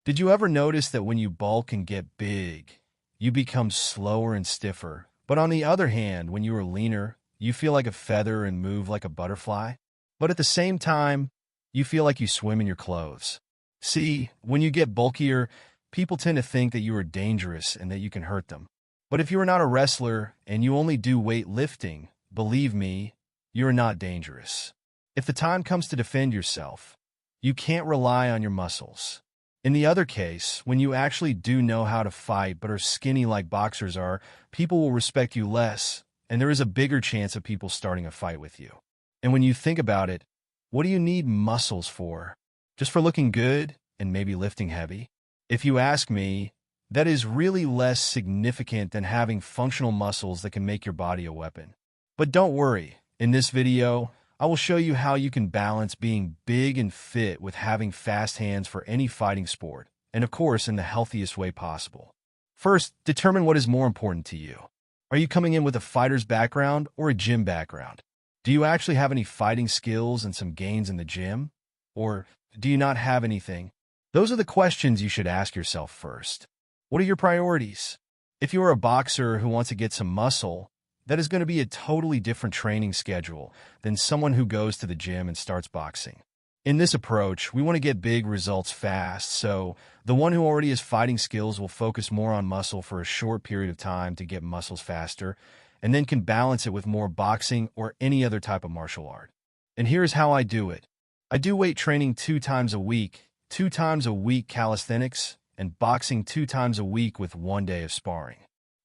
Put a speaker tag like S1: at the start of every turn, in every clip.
S1: Did you ever notice that when you bulk and get big, you become slower and stiffer? But on the other hand, when you are leaner, you feel like a feather and move like a butterfly? But at the same time, you feel like you swim in your clothes. See, when you get bulkier, people tend to think that you are dangerous and that you can hurt them. But if you are not a wrestler and you only do weightlifting, believe me, you are not dangerous. If the time comes to defend yourself, you can't rely on your muscles. In the other case, when you actually do know how to fight but are skinny like boxers are, people will respect you less, and there is a bigger chance of people starting a fight with you. And when you think about it, what do you need muscles for? Just for looking good and maybe lifting heavy? If you ask me, that is really less significant than having functional muscles that can make your body a weapon. But don't worry, in this video, I will show you how you can balance being big and fit with having fast hands for any fighting sport, and of course in the healthiest way possible. First, determine what is more important to you. Are you coming in with a fighter's background or a gym background? Do you actually have any fighting skills and some gains in the gym? Or do you not have anything? Those are the questions you should ask yourself first. What are your priorities? If you are a boxer who wants to get some muscle, that is going to be a totally different training schedule than someone who goes to the gym and starts boxing. In this approach, we want to get big results fast, so the one who already has fighting skills will focus more on muscle for a short period of time to get muscles faster, and then can balance it with more boxing or any other type of martial art. And here's how I do it. I do weight training 2 times a week, 2 times a week calisthenics, and boxing 2 times a week with 1 day of sparring.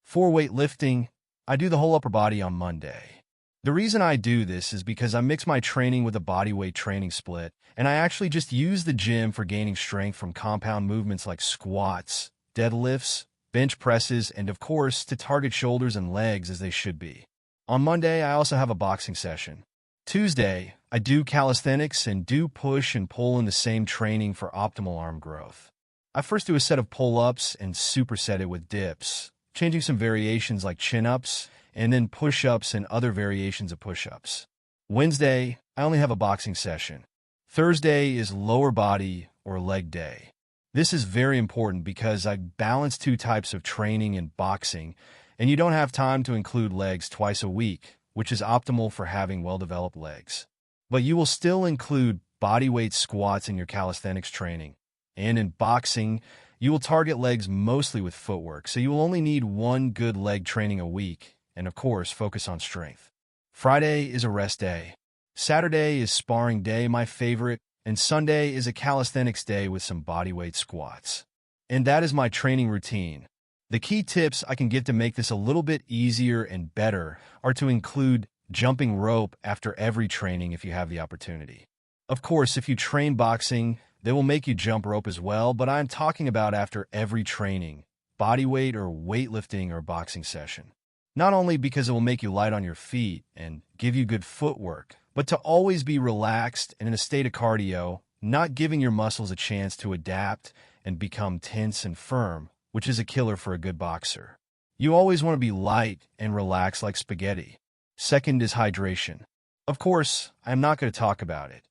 S1: For weightlifting, I do the whole upper body on Monday. The reason I do this is because I mix my training with a bodyweight training split, and I actually just use the gym for gaining strength from compound movements like squats, deadlifts, bench presses, and of course, to target shoulders and legs as they should be. On Monday, I also have a boxing session. Tuesday, I do calisthenics and do push and pull in the same training for optimal arm growth. I first do a set of pull-ups and superset it with dips, changing some variations like chin-ups, and then push-ups and other variations of push-ups. Wednesday, I only have a boxing session. Thursday is lower body or leg day. This is very important because I balance 2 types of training in boxing, and you don't have time to include legs twice a week, which is optimal for having well-developed legs. But you will still include bodyweight squats in your calisthenics training. And in boxing, you will target legs mostly with footwork, so you will only need 1 good leg training a week, and of course, focus on strength. Friday is a rest day. Saturday is sparring day, my favorite, and Sunday is a calisthenics day with some bodyweight squats. And that is my training routine. The key tips I can give to make this a little bit easier and better are to include jumping rope after every training if you have the opportunity. Of course, if you train boxing, they will make you jump rope as well, but I'm talking about after every training, bodyweight or weightlifting or boxing session. Not only because it will make you light on your feet and give you good footwork, but to always be relaxed and in a state of cardio, not giving your muscles a chance to adapt and become tense and firm, which is a killer for a good boxer. You always want to be light and relaxed like spaghetti. Second is hydration. Of course, I'm not going to talk about it.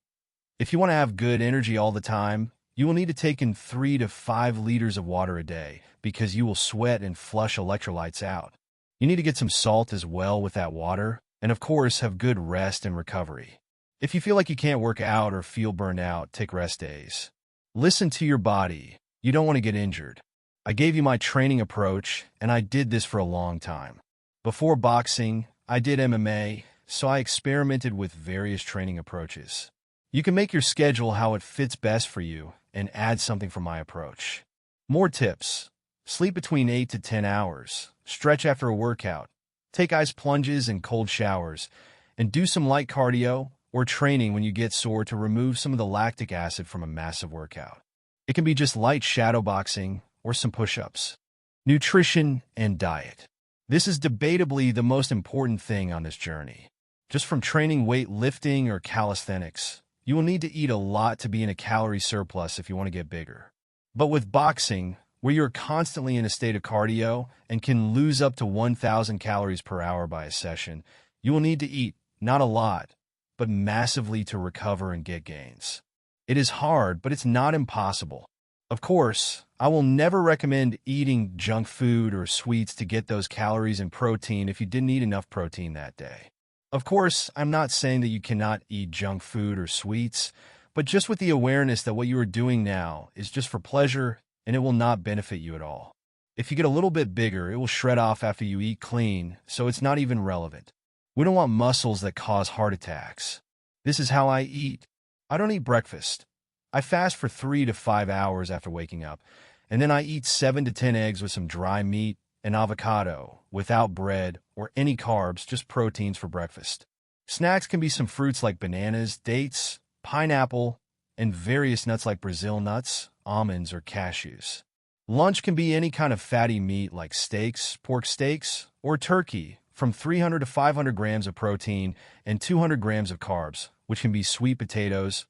S1: If you want to have good energy all the time, you will need to take in 3 to 5 liters of water a day because you will sweat and flush electrolytes out. You need to get some salt as well with that water, and of course, have good rest and recovery. If you feel like you can't work out or feel burned out, take rest days. Listen to your body. You don't want to get injured. I gave you my training approach, and I did this for a long time. Before boxing, I did MMA, so I experimented with various training approaches. You can make your schedule how it fits best for you and add something from my approach. More tips. Sleep between 8 to 10 hours. Stretch after a workout. Take ice plunges and cold showers. And do some light cardio or training when you get sore to remove some of the lactic acid from a massive workout. It can be just light shadow boxing or some push-ups. Nutrition and diet. This is debatably the most important thing on this journey. Just from training weightlifting or calisthenics, you will need to eat a lot to be in a calorie surplus if you want to get bigger. But with boxing, where you're constantly in a state of cardio and can lose up to 1,000 calories per hour by a session, you will need to eat, not a lot, but massively to recover and get gains. It is hard, but it's not impossible. Of course, I will never recommend eating junk food or sweets to get those calories and protein if you didn't eat enough protein that day. Of course, I'm not saying that you cannot eat junk food or sweets, but just with the awareness that what you are doing now is just for pleasure and it will not benefit you at all. If you get a little bit bigger, it will shred off after you eat clean, so it's not even relevant. We don't want muscles that cause heart attacks. This is how I eat. I don't eat breakfast. I fast for 3 to 5 hours after waking up, and then I eat 7 to 10 eggs with some dry meat and avocado, without bread or any carbs, just proteins for breakfast. Snacks can be some fruits like bananas, dates, pineapple, and various nuts like Brazil nuts, almonds, or cashews. Lunch can be any kind of fatty meat like steaks, pork steaks, or turkey, from 300 to 500 grams of protein and 200 grams of carbs, which can be sweet potatoes,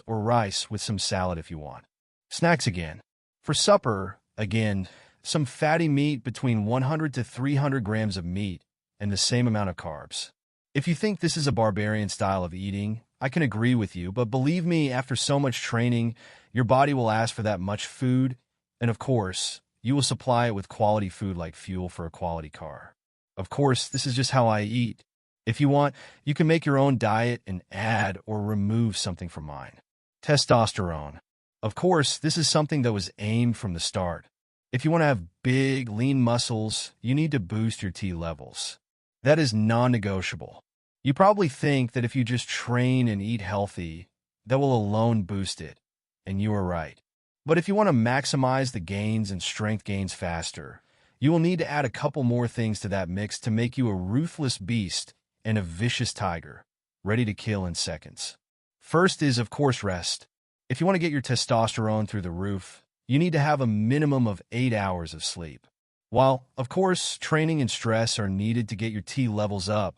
S1: or rice with some salad if you want. Snacks again. For supper, again, some fatty meat between 100 to 300 grams of meat and the same amount of carbs. If you think this is a barbarian style of eating, I can agree with you, but believe me, after so much training, your body will ask for that much food, and of course, you will supply it with quality food like fuel for a quality car. Of course, this is just how I eat. If you want, you can make your own diet and add or remove something from mine. Testosterone. Of course, this is something that was aimed from the start. If you want to have big, lean muscles, you need to boost your T levels. That is non-negotiable. You probably think that if you just train and eat healthy, that will alone boost it, and you are right. But if you want to maximize the gains and strength gains faster, you will need to add a couple more things to that mix to make you a ruthless beast and a vicious tiger, ready to kill in seconds. First is, of course, rest. If you want to get your testosterone through the roof, you need to have a minimum of 8 hours of sleep. While, of course, training and stress are needed to get your T levels up,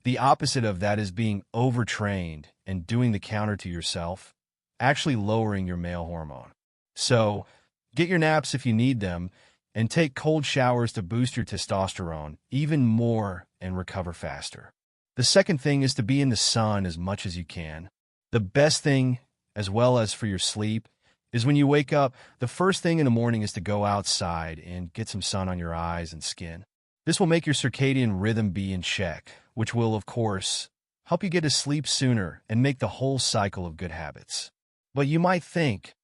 S1: the opposite of that is being overtrained and doing the counter to yourself, actually lowering your male hormone. So, get your naps if you need them, and take cold showers to boost your testosterone even more and recover faster. The second thing is to be in the sun as much as you can. The best thing, as well as for your sleep, is when you wake up, the first thing in the morning is to go outside and get some sun on your eyes and skin. This will make your circadian rhythm be in check, which will, of course, help you get to sleep sooner and make the whole cycle of good habits. But you might think,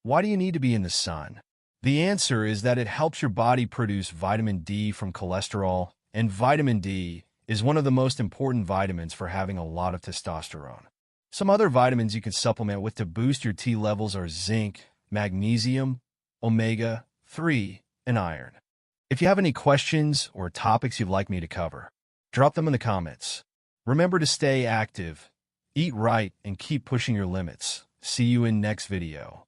S1: why do you need to be in the sun? The answer is that it helps your body produce vitamin D from cholesterol, and vitamin D is one of the most important vitamins for having a lot of testosterone. Some other vitamins you can supplement with to boost your T levels are zinc, magnesium, omega-3, and iron. If you have any questions or topics you'd like me to cover, drop them in the comments. Remember to stay active, eat right, and keep pushing your limits. See you in next video.